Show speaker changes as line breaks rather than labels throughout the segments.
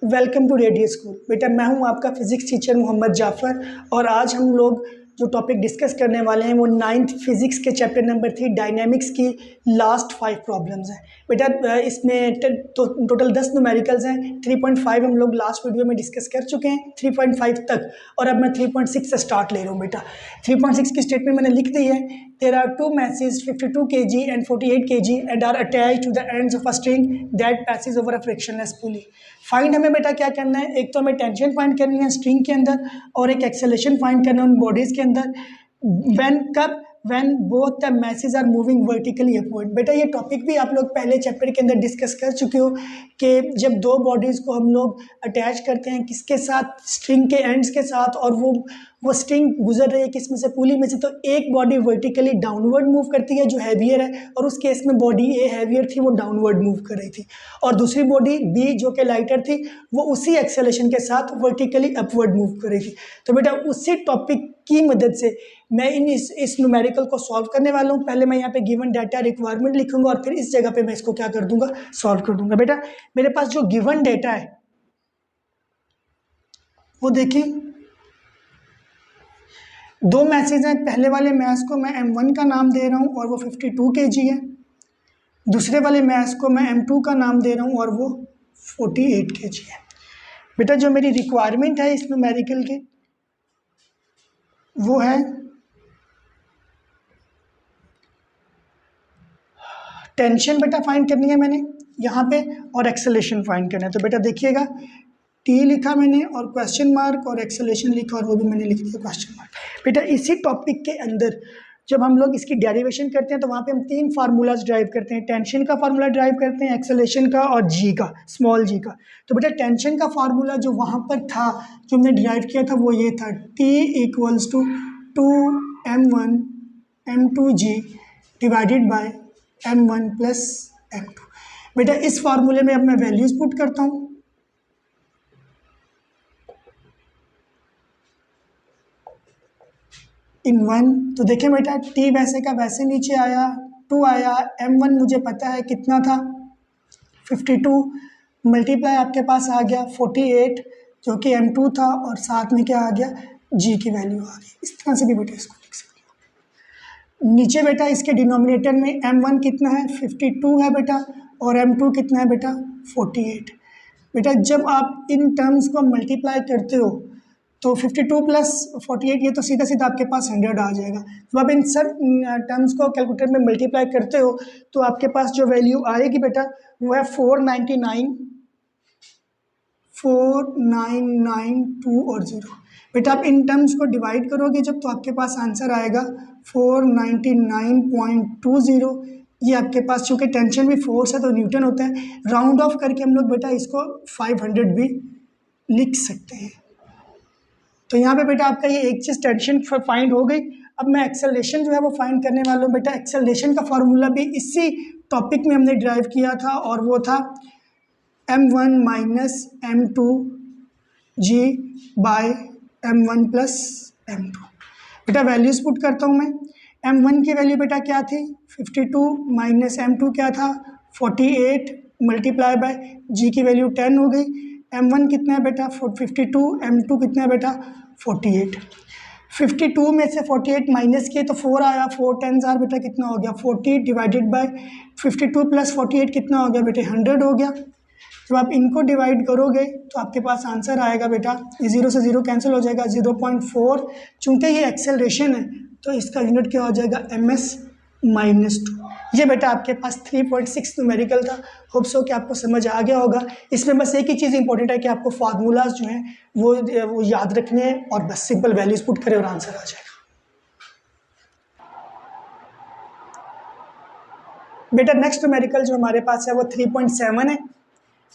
Welcome to radio school. बेटा मैं हूं आपका फिज़िक्स टीचर मोहम्मद जाफ़र और आज हम लोग जो टॉपिक डिस्कस करने वाले हैं वो 9th फिज़िक्स के चैप्टर नंबर 3 डायनेमिक्स की लास्ट 5 प्रॉब्लम्स हैं। बेटा इसमें टोटल 10 न्यूमेरिकल्स हैं। 3.5 हम लोग लास्ट वीडियो में डिस्कस कर चुके हैं 3.5 तक, और अब मैं 3.6 से स्टार्ट ले रहा हूँ। बेटा 3.6 की स्टेटमेंट मैंने लिख दी है। There are 2 masses 52 kg and 48 kg and are attached to the ends of a string that passes over a frictionless pulley. Find हमें बेटा क्या करना है, एक तो हमें टेंशन फाइंड करनी है स्ट्रिंग के अंदर और एक एक्सेलेरेशन फाइंड करना है उन बॉडीज़ के अंदर। When both the masses are moving vertically upward. बेटा ये टॉपिक भी आप लोग पहले चैप्टर के अंदर डिस्कस कर चुके हो कि जब दो बॉडीज़ को हम लोग अटैच करते हैं किसके साथ, स्ट्रिंग के एंड्स के साथ, और वो स्ट्रिंग गुजर रही है किस में से, पुली में से, तो एक बॉडी वर्टिकली डाउनवर्ड मूव करती है जो हैवियर है, और उस केस में बॉडी ए हैवियर थी वो डाउनवर्ड मूव कर रही थी, और दूसरी बॉडी बी जो कि लाइटर थी वो उसी एक्सेलेरेशन के साथ वर्टिकली अपवर्ड मूव कर रही थी। तो बेटा उसी टॉपिक की मदद से मैं इस न्यूमेरिकल को सॉल्व करने वाला हूँ। पहले मैं यहाँ पे गिवन डाटा रिक्वायरमेंट लिखूंगा और फिर इस जगह पे मैं इसको क्या कर दूंगा, सॉल्व कर दूंगा। बेटा मेरे पास जो गिवन डाटा है वो देखिए, दो मैसेज हैं। पहले वाले मैस को मैं M1 का नाम दे रहा हूँ और वो 52 kg है। दूसरे वाले मैस को मैं M2 का नाम दे रहा हूँ और वो 48 kg है। बेटा जो मेरी रिक्वायरमेंट है इस न्यूमेरिकल की वो है टेंशन बेटा फाइंड करनी है मैंने यहाँ पे, और एक्सेलेरेशन फाइंड करना है। तो बेटा देखिएगा टी लिखा मैंने और क्वेश्चन मार्क, और एक्सेलेरेशन लिखा और वो भी मैंने लिख दिया क्वेश्चन मार्क। बेटा इसी टॉपिक के अंदर जब हम लोग इसकी डेरिवेशन करते हैं तो वहाँ पे हम 3 फार्मूलाज ड्राइव करते हैं। टेंशन का फार्मूला ड्राइव करते हैं, एक्सेलेरेशन का और जी का, स्मॉल जी का। तो बेटा टेंशन का फार्मूला जो वहाँ पर था, जो हमने ड्राइव किया था, वो ये था T = 2m1 m2g divided by m1 + m2। बेटा इस फार्मूले में अब मैं वैल्यूज पुट करता हूँ। इन 1 तो देखें बेटा T वैसे का वैसे नीचे आया, 2 आया, M1 मुझे पता है कितना था 52, मल्टीप्लाई आपके पास आ गया 48 जो कि M2 था, और साथ में क्या आ गया, G की वैल्यू आ गई। इस तरह से भी बेटा इसको लिख सकते हो। नीचे बेटा इसके डिनोमिनेटर में M1 कितना है, 52 है बेटा, और M2 कितना है बेटा, 48। बेटा जब आप इन टर्म्स को मल्टीप्लाई करते हो तो 52 + 48 ये तो सीधा सीधा आपके पास 100 आ जाएगा। जब आप इन सब टर्म्स को कैलकुलेटर में मल्टीप्लाई करते हो तो आपके पास जो वैल्यू आएगी बेटा वो है 499 और 0। बेटा आप इन टर्म्स को डिवाइड करोगे जब तो आपके पास आंसर आएगा 499.20। ये आपके पास चूँकि टेंशन भी फोर्स है तो न्यूटन होता है। राउंड ऑफ करके हम लोग बेटा इसको 500 भी लिख सकते हैं। तो यहाँ पे बेटा आपका ये एक चीज़ टेंशन फाइंड हो गई। अब मैं एक्सेलरेशन जो है वो फाइंड करने वाला हूँ। बेटा एक्सेलरेशन का फार्मूला भी इसी टॉपिक में हमने ड्राइव किया था और वो था m1 - m2g bye m1 + m2। बेटा वैल्यूज पुट करता हूँ मैं। m1 की वैल्यू बेटा क्या थी, 52 - m2 क्या था, 48 मल्टीप्लाई बाय g की वैल्यू 10 हो गई। m1 कितना है बेटा 52, m2 कितना है बेटा 48। 52 में से 48 माइनस किए तो 4 आया, 4 10 आर बेटा कितना हो गया 40 डिवाइडेड बाय 52 + 48 कितना हो गया बेटे 100 हो गया। जब आप इनको डिवाइड करोगे तो आपके पास आंसर आएगा बेटा, 0 से 0 कैंसिल हो जाएगा, 0.4। चूँकि ये एक्सेलरेशन है तो इसका यूनिट क्या हो जाएगा, ms-2। ये बेटा आपके पास 3.6 न्यूमेरिकल था। होप सो कि आपको समझ आ गया होगा। इसमें बस एक ही चीज़ इंपॉर्टेंट है कि आपको फार्मूलाज जो हैं वो याद रखने हैं और बस सिंपल वैल्यूज पुट करें और आंसर आ जाएगा। बेटा नेक्स्ट न्यूमेरिकल जो हमारे पास है वो 3.7 है।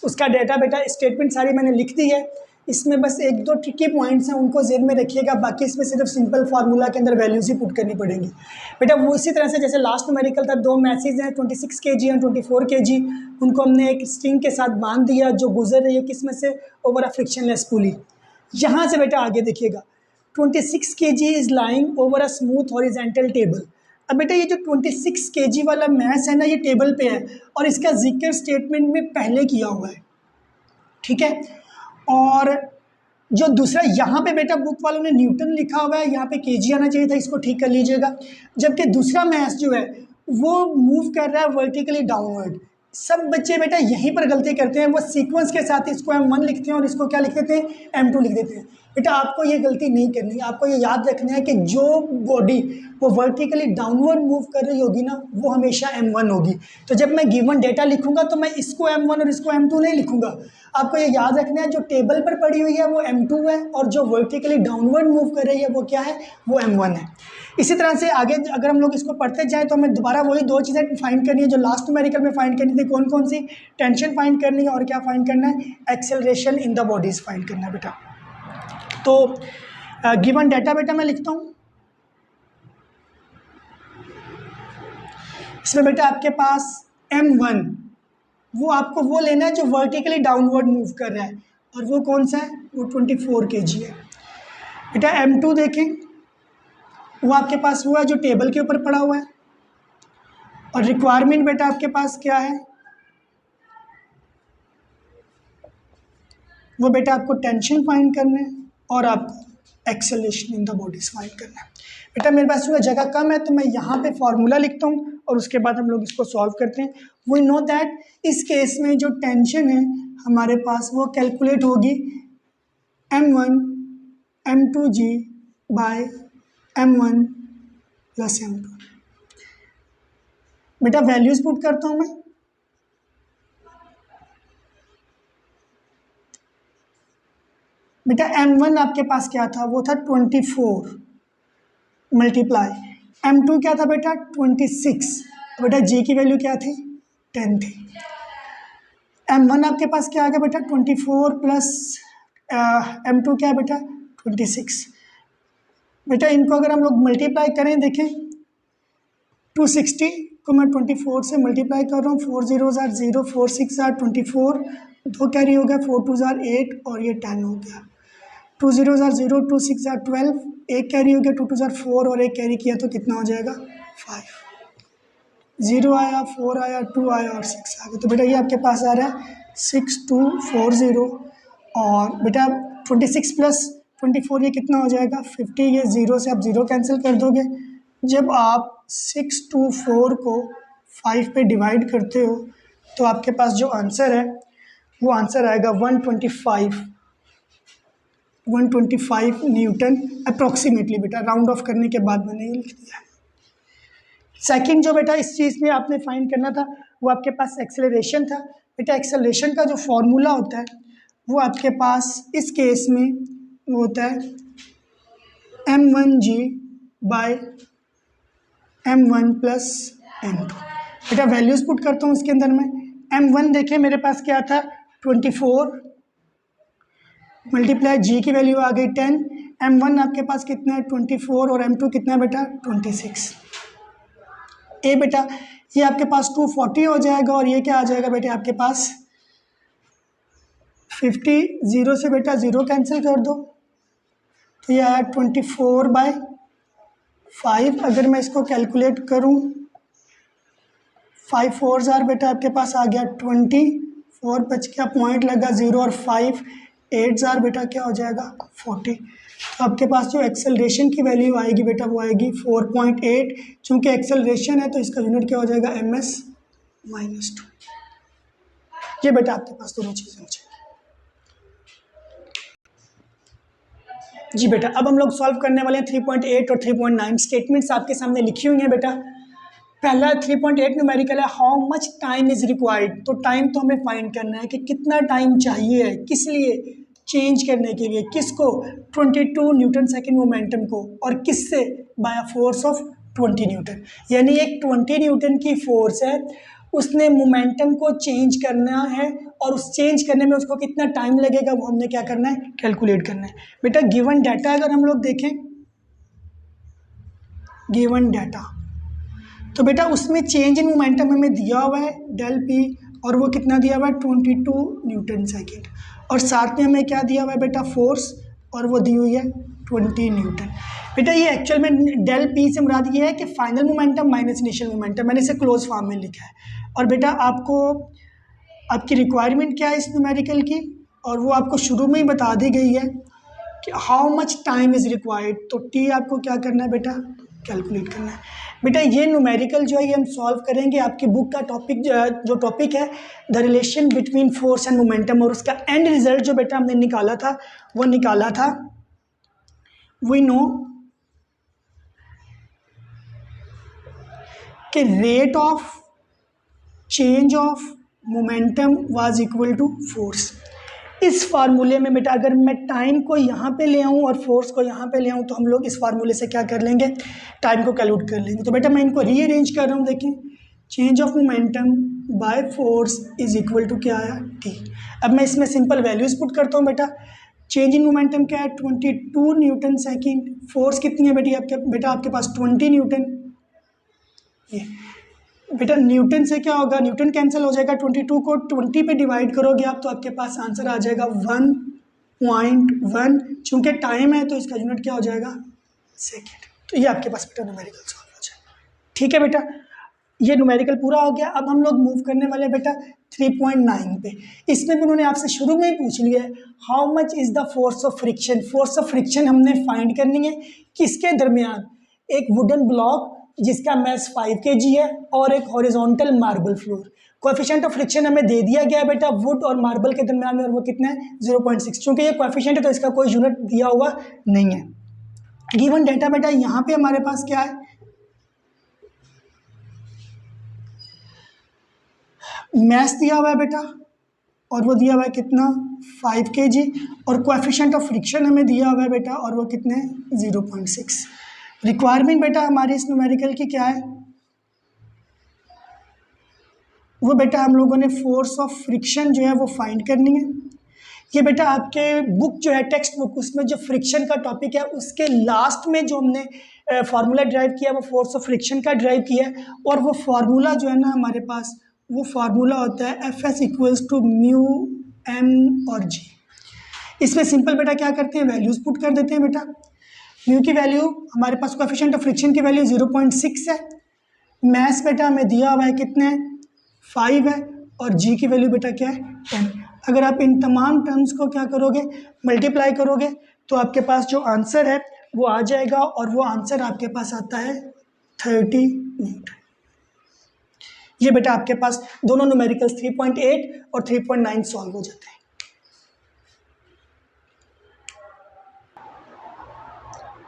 उसका डेटा बेटा स्टेटमेंट सारी मैंने लिख दी है। इसमें बस 1-2 ट्रिकी पॉइंट्स हैं, उनको जेन में रखिएगा। बाकी इसमें सिर्फ सिंपल फार्मूला के अंदर वैल्यूज ही पुट करनी पड़ेंगी। बेटा वो इसी तरह से जैसे लास्ट न्यूमेरिकल था, 2 मैसेज हैं 26 kg और 24 kg, उनको हमने एक स्ट्रिंग के साथ बांध दिया जो गुजर रही है किस में से, ओवर अ फ्रिक्शनलेस पुली। यहाँ से बेटा आगे देखिएगा, 26 kg is lying over a smooth horizontal table. अब बेटा ये जो 26 kg वाला मैस है ना, ये टेबल पे है और इसका जिक्र स्टेटमेंट में पहले किया हुआ है, ठीक है। और जो दूसरा यहाँ पे बेटा बुक वालों ने न्यूटन लिखा हुआ है, यहाँ पे केजी आना चाहिए था, इसको ठीक कर लीजिएगा। जबकि दूसरा मैथ्स जो है वो मूव कर रहा है वर्टिकली डाउनवर्ड। सब बच्चे बेटा यहीं पर गलती करते हैं, वो सीक्वेंस के साथ इसको M1 लिखते हैं और इसको क्या लिख देते हैं, M2 लिख देते हैं। बेटा आपको ये गलती नहीं करनी, आपको ये याद रखना है कि जो बॉडी वो वर्टिकली डाउनवर्ड मूव कर रही होगी ना, वो हमेशा M1 होगी। तो जब मैं गिवन डेटा लिखूंगा तो मैं इसको M1 और इसको M2 नहीं लिखूंगा। आपको ये याद रखना है, जो टेबल पर पड़ी हुई है वो M2 है और जो वर्टिकली डाउनवर्ड मूव कर रही है वो क्या है, वो M1 है। इसी तरह से आगे अगर हम लोग इसको पढ़ते जाएं तो हमें दोबारा वही दो चीज़ें फाइंड करनी है जो लास्ट न्यूमेरिकल में फाइंड करनी थी। कौन कौन सी? टेंशन फाइंड करनी है और क्या फाइंड करना है, acceleration in the bodies find करना है बेटा। तो गिवन डाटा बेटा मैं लिखता हूँ। इसमें बेटा आपके पास M1 वो आपको वो लेना है जो वर्टिकली डाउनवर्ड मूव कर रहा है, और वो कौन सा है, वो 24 kg है। बेटा M2 देखें, वो आपके पास हुआ जो टेबल के ऊपर पड़ा हुआ है, और रिक्वायरमेंट बेटा आपके पास क्या है, वो बेटा आपको टेंशन फाइंड करना है और आपको acceleration in the bodies find करना है। बेटा मेरे पास जो जगह कम है तो मैं यहाँ पे फॉर्मूला लिखता हूँ और उसके बाद हम लोग इसको सॉल्व करते हैं। वी नो दैट इस केस में जो टेंशन है हमारे पास वो कैलकुलेट होगी M1 M2G bye M1 plus M2। बेटा वैल्यूज पुट करता हूँ मैं। बेटा M1 आपके पास क्या था, वो था 24 मल्टीप्लाई M2 क्या था बेटा 26। बेटा G की वैल्यू क्या थी, 10 थी। M1 आपके पास क्या आ गया बेटा 24 प्लस M2 क्या है बेटा 26। बेटा इनको अगर हम लोग मल्टीप्लाई करें, देखें 260 को मैं 24 से मल्टीप्लाई कर रहा हूँ, 4 0 ज़ार 0, 4 6 ज़ार 24, 2 कैरी हो गया, 4 2 ज़ार 8 और ये 10 हो गया। 2 0 ज़ार 0, 2 6 ज़ार 12, एक कैरी हो गया, 2 2 ज़ार 4 और एक कैरी किया तो कितना हो जाएगा 5। 0 आया, 4 आया, 2 आया और 6 आ गया। तो बेटा ये आपके पास आ रहा है 6240। और बेटा 26 प्लस 24 ये कितना हो जाएगा 50। ये 0 से आप 0 कैंसिल कर दोगे। जब आप 624 को 5 पे डिवाइड करते हो तो आपके पास जो आंसर है वो आंसर आएगा 125 न्यूटन अप्रॉक्सीमेटली। बेटा राउंड ऑफ करने के बाद मैंने ये लिख दिया। सेकंड जो बेटा इस चीज़ में आपने फाइंड करना था वो आपके पास एक्सेलरेशन था। बेटा एक्सेलरेशन का जो फॉर्मूला होता है वो आपके पास इस केस में वो होता है M1G bye M1 plus M2। बेटा वैल्यूज़ पुट करता हूँ उसके अंदर में। M1 देखें मेरे पास क्या था 24 मल्टीप्लाई G की वैल्यू आ गई 10। M1 आपके पास कितना है 24 और M2 कितना है बेटा 26। ए बेटा ये आपके पास 240 हो जाएगा और ये क्या आ जाएगा बेटा आपके पास 50। 0 से बेटा 0 कैंसिल कर दो तो ये आया 24/5। अगर मैं इसको कैलकुलेट करूं 5 4 ज़ार बेटा आपके पास आ गया 20, 4 बच गया, पॉइंट लगा 0 और 5 8 ज़ार बेटा क्या हो जाएगा 40। तो आपके पास जो एक्सेलरेशन की वैल्यू आएगी बेटा वो आएगी 4.8। चूँकि एक्सेलरेशन है तो इसका यूनिट क्या हो जाएगा ms-2। ये बेटा आपके पास दोनों चीज़ें हो जाएगी। जी बेटा अब हम लोग सॉल्व करने वाले हैं 3.8 और 3.9। स्टेटमेंट्स आपके सामने लिखी हुई हैं बेटा। पहला 3.8 न्यूमेरिकल है how much time is required. तो टाइम तो हमें फाइंड करना है कि कितना टाइम चाहिए है, किस लिए, चेंज करने के लिए, किसको 22 न्यूटन सेकेंड मोमेंटम को, और किससे, बाय फोर्स ऑफ 20 न्यूटन। यानी एक 20 न्यूटन की फोर्स है, उसने मोमेंटम को चेंज करना है और उस चेंज करने में उसको कितना टाइम लगेगा वो हमने क्या करना है कैलकुलेट करना है। बेटा गिवन डाटा अगर हम लोग देखें, गिवन डाटा तो बेटा उसमें चेंज इन मोमेंटम हमें दिया हुआ है डेल पी, और वो कितना दिया हुआ है 22 न्यूटन सेकेंड, और साथ में हमें क्या दिया हुआ है बेटा फोर्स, और वो दी हुई है 20 न्यूटन। बेटा ये एक्चुअल में डेल पी से मुराद ये है कि final momentum minus initial momentum, मैंने इसे क्लोज फॉर्म में लिखा है। और बेटा आपको आपकी रिक्वायरमेंट क्या है इस न्यूमेरिकल की, और वो आपको शुरू में ही बता दी गई है कि how much time is required. तो टी आपको क्या करना है बेटा, कैलकुलेट करना है। बेटा ये न्यूमेरिकल जो है ये हम सॉल्व करेंगे। आपकी बुक का टॉपिक जो टॉपिक है the relation between force and momentum, और उसका एंड रिजल्ट जो बेटा हमने निकाला था वो निकाला था, वी नो कि rate of change of momentum was equal to force. इस फार्मूले में बेटा अगर मैं टाइम को यहाँ पे ले आऊँ और फोर्स को यहाँ पे ले आऊँ तो हम लोग इस फार्मूले से क्या कर लेंगे, टाइम को कैलकुलेट कर लेंगे। तो बेटा मैं इनको रीअरेंज कर रहा हूँ, देखिए change of momentum by force is equal to क्या आया, टी। अब मैं इसमें सिंपल वैल्यूज पुट करता हूँ बेटा। चेंज इन मोमेंटम क्या है, 22 न्यूटन सेकेंड। फोर्स कितनी है बेटा आपके पास 20 न्यूटन। ये बेटा न्यूटन से क्या होगा, न्यूटन कैंसिल हो जाएगा, 22 को 20 पे डिवाइड करोगे आप तो आपके पास आंसर आ जाएगा 1.1। चूँकि टाइम है तो इसका यूनिट क्या हो जाएगा, सेकेंड। तो ये आपके पास बेटा न्यूमेरिकल सॉल्व हो जाएगा। ठीक है बेटा, ये न्यूमेरिकल पूरा हो गया। अब हम लोग मूव करने वाले बेटा 3.9 पे। इसमें भी उन्होंने आपसे शुरू में ही पूछ लिया है how much is the force of friction. Force of friction हमने फाइंड करनी है किसके दरमियान, एक वुडन ब्लॉक जिसका मैस 5 kg है और एक horizontal marble floor. Coefficient of friction हमें दे दिया गया है बेटा वुड और मार्बल के दरमियान में, और वो कितना है 0.6। चूँकि ये कोएफिशिएंट है तो इसका कोई यूनिट दिया हुआ नहीं है। गिवन डेटा बेटा यहाँ पे हमारे पास क्या है, मैस दिया हुआ है बेटा और वो दिया हुआ है कितना 5 kg, और कोएफिशिएंट ऑफ फ्रिक्शन हमें दिया हुआ है बेटा और वो कितने 0.6। रिक्वायरमेंट बेटा हमारी इस न्यूमेरिकल की क्या है, वो बेटा हम लोगों ने फोर्स ऑफ फ्रिक्शन जो है वो फाइंड करनी है। ये बेटा आपके बुक जो है टेक्स्ट बुक, उसमें जो फ्रिक्शन का टॉपिक है उसके लास्ट में जो हमने फार्मूला ड्राइव किया वो फोर्स ऑफ फ्रिक्शन का ड्राइव किया है, और वो फार्मूला जो है ना हमारे पास वो फार्मूला होता है Fs equals to mu m और जी। इसमें सिंपल बेटा क्या करते हैं, वैल्यूज पुट कर देते हैं बेटा। म्यू की वैल्यू हमारे पास कोएफिशिएंट ऑफ फ्रिक्शन की वैल्यू 0.6 है, मैस बेटा हमें दिया हुआ है कितने 5 है, और जी की वैल्यू बेटा क्या है 10। अगर आप इन तमाम टर्म्स को क्या करोगे, मल्टीप्लाई करोगे तो आपके पास जो आंसर है वो आ जाएगा, और वो आंसर आपके पास आता है 30 न्यूटन। ये बेटा आपके पास दोनों न्यूमेरिकल्स 3.8 और 3.9 सॉल्व हो जाते हैं।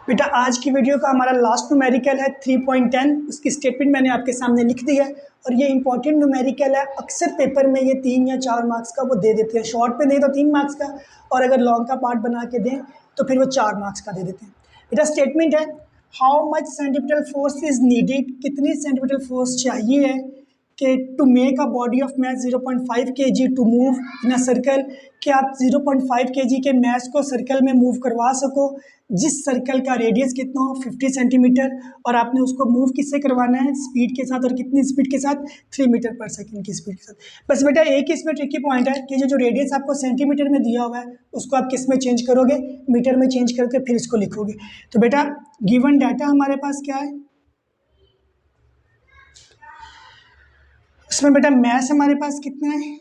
बेटा आज की वीडियो का हमारा लास्ट न्यूमेरिकल है 3.10। उसकी स्टेटमेंट मैंने आपके सामने लिख दी है, और ये इंपॉर्टेंट न्यूमेरिकल है। अक्सर पेपर में ये 3 या 4 मार्क्स का वो दे देते हैं, शॉर्ट में दें तो 3 मार्क्स का, और अगर लॉन्ग का पार्ट बना के दें तो फिर वो 4 मार्क्स का दे देते हैं। बेटा स्टेटमेंट है how much centimetre force is needed, कितनी सेंटीमीटर फोर्स चाहिए है कि to make a body of mass 0.5 kg to move in a circle, कि आप 0.5 kg के मैस को सर्कल में मूव करवा सको जिस सर्कल का रेडियस कितना हो 50 सेंटीमीटर, और आपने उसको मूव किससे करवाना है, स्पीड के साथ, और कितनी स्पीड के साथ 3 मीटर पर सेकंड की स्पीड के साथ। बस बेटा एक इसमें ट्रिकी पॉइंट है कि जो रेडियस आपको सेंटीमीटर में दिया हुआ है उसको आप किस में चेंज करोगे, मीटर में चेंज करके फिर इसको लिखोगे। तो बेटा गिवन डाटा हमारे पास क्या है, उसमें बेटा मैस हमारे पास कितना है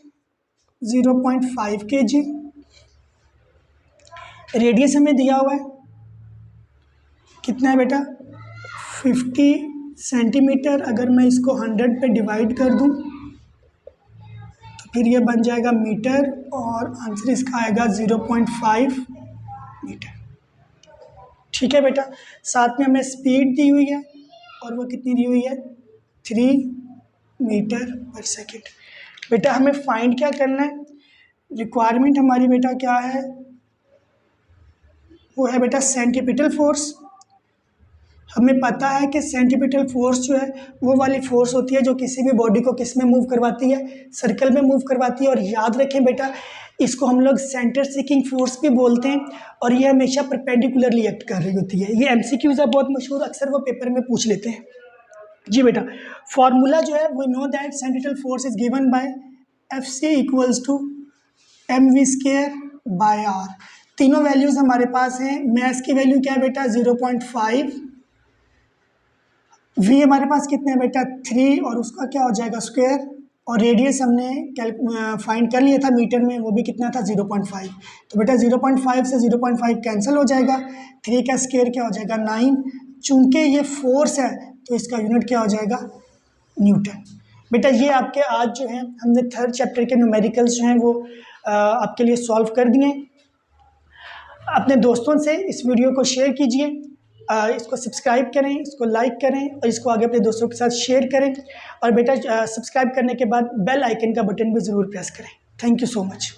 0.5 kg, रेडियस हमें दिया हुआ है कितना है बेटा 50 सेंटीमीटर। अगर मैं इसको 100 पे डिवाइड कर दूं तो फिर ये बन जाएगा मीटर, और आंसर इसका आएगा 0.5 मीटर। ठीक है बेटा, साथ में हमें स्पीड दी हुई है और वो कितनी दी हुई है 3 मीटर पर सेकेंड। बेटा हमें फाइंड क्या करना है, रिक्वायरमेंट हमारी बेटा क्या है, वो है बेटा सेंटीपिटल फोर्स। हमें पता है कि सेंटीपिटल फोर्स जो है वो वाली फोर्स होती है जो किसी भी बॉडी को किस में मूव करवाती है, सर्कल में मूव करवाती है। और याद रखें बेटा इसको हम लोग सेंटर सीकिंग फोर्स भी बोलते हैं, और ये हमेशा परपेंडिकुलरली एक्ट कर रही होती है। ये एमसीक्यूज है बहुत मशहूर, अक्सर वो पेपर में पूछ लेते हैं। जी बेटा फॉर्मूला जो है we know that centripetal force is given by Fc equals to mv² by r। तीनों वैल्यूज हमारे पास हैं। मैस की वैल्यू क्या है बेटा 0.5, v हमारे पास कितने है बेटा 3, और उसका क्या हो जाएगा स्क्वायर और रेडियस हमने फाइंड कर लिया था मीटर में, वो भी कितना था 0.5। तो बेटा 0.5 से 0.5 कैंसिल हो जाएगा, 3 का स्क्वायर क्या हो जाएगा 9। चूंकि ये फोर्स है तो इसका यूनिट क्या हो जाएगा न्यूटन। बेटा ये आपके आज जो है हमने थर्ड चैप्टर के न्यूमेरिकल्स जो हैं वो आपके लिए सॉल्व कर दिए। अपने दोस्तों से इस वीडियो को शेयर कीजिए, इसको सब्सक्राइब करें, इसको लाइक करें और इसको आगे अपने दोस्तों के साथ शेयर करें। और बेटा सब्सक्राइब करने के बाद बेल आइकन का बटन भी ज़रूर प्रेस करें। Thank you so much.